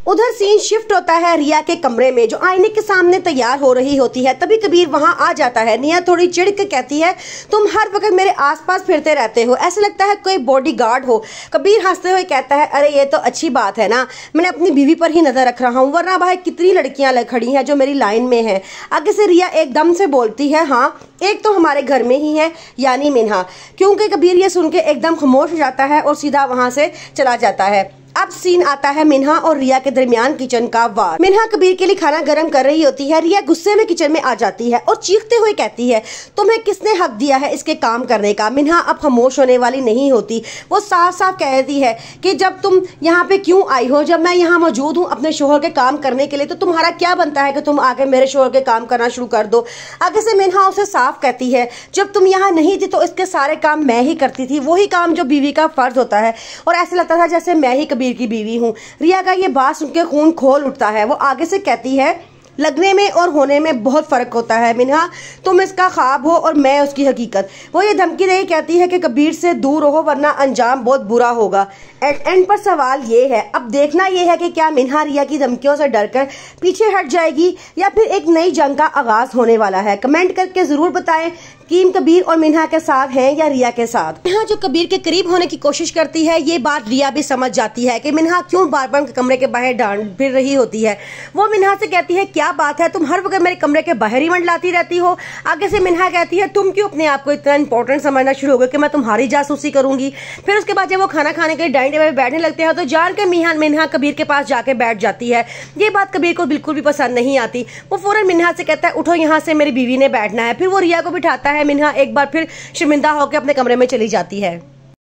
उधर scene shift होता है रिया के कमरे में, जो आईने के सामने तैयार हो रही होती है। तभी कबीर वहां आ जाता है। निया थोड़ी चिढ़ के कहती है, तुम हर वक्त मेरे आसपास फिरते रहते हो, ऐसे लगता है कोई बॉडीगार्ड हो। कबीर हंसते हुए कहता है, अरे ये तो अच्छी बात है ना, मैंने अपनी बीवी पर ही नजर रख रहा हूँ, वरना भाई कितनी लड़कियां खड़ी हैं जो मेरी लाइन में है। आगे से रिया एकदम से बोलती है, हाँ एक तो हमारे घर में ही है, यानी मिन्हा। क्योंकि कबीर ये सुन के एकदम खामोश हो जाता है और सीधा वहां से चला जाता है। अब सीन आता है मिन्हा और रिया के दरमियान किचन का वार। मिन्हा कबीर के लिए खाना गर्म कर रही होती है। रिया गुस्से में किचन में आ जाती है और चीखते हुए कहती है, तुम्हें किसने हक दिया है इसके काम करने का। मिन्हा अब खामोश होने वाली नहीं होती, वो साफ साफ कहती है कि जब तुम यहाँ पे क्यों आई हो, जब मैं यहाँ मौजूद हूँ अपने शोहर के काम करने के लिए, तो तुम्हारा क्या बनता है कि तुम आके मेरे शोहर के काम करना शुरू कर दो। आगे से मिन्हा उसे साफ कहती है, जब तुम यहाँ नहीं थी तो इसके सारे काम मैं ही करती थी, वही काम जो बीवी का फर्ज होता है, और ऐसे लगता था जैसे मैं ही की बीवी हूं। रिया का ये बात सुनकर खून खोल उठता है। वो आगे से कहती है, लगने में और होने में बहुत फर्क होता है मिन्हा, तुम इसका ख्वाब हो और मैं उसकी हकीकत। वो ये धमकी दे कहती है कि कबीर से दूर रहो वरना अंजाम बहुत बुरा होगा। एंड पर सवाल ये है, अब देखना ये है कि क्या मिन्हा रिया की धमकियों से डरकर पीछे हट जाएगी या फिर एक नई जंग का आगाज होने वाला है। कमेंट करके जरूर बताएं कि कबीर और मिन्हा के साथ हैं या रिया के साथ। मिन्हा जो कबीर के करीब होने की कोशिश करती है, ये बात रिया भी समझ जाती है कि मिन्हा क्यों बार बार कमरे के बाहर डांट फिर रही होती है। वो मिन्हा से कहती है, क्या बात है, तुम हर वक्त मेरे कमरे के बाहर ही मंडलाती रहती हो। आगे से मिन्हा कहती है, तुम क्यों अपने आप को इतना इंपॉर्टेंट समझना शुरू हो गए कि मैं तुम्हारी जासूसी करूंगी। फिर उसके बाद जब वो खाना खाने के डाइनिंग टेबल पे बैठने लगते हैं तो जान के मिन्हा कबीर के पास जाके बैठ जाती है। ये बात कबीर को बिल्कुल भी पसंद नहीं आती। वो फौरन मिन्हा से कहता है, उठो यहाँ से, मेरी बीवी ने बैठना है। फिर वो रिया को बिठाता है। मिन्हा एक बार फिर शर्मिंदा होकर अपने कमरे में चली जाती है।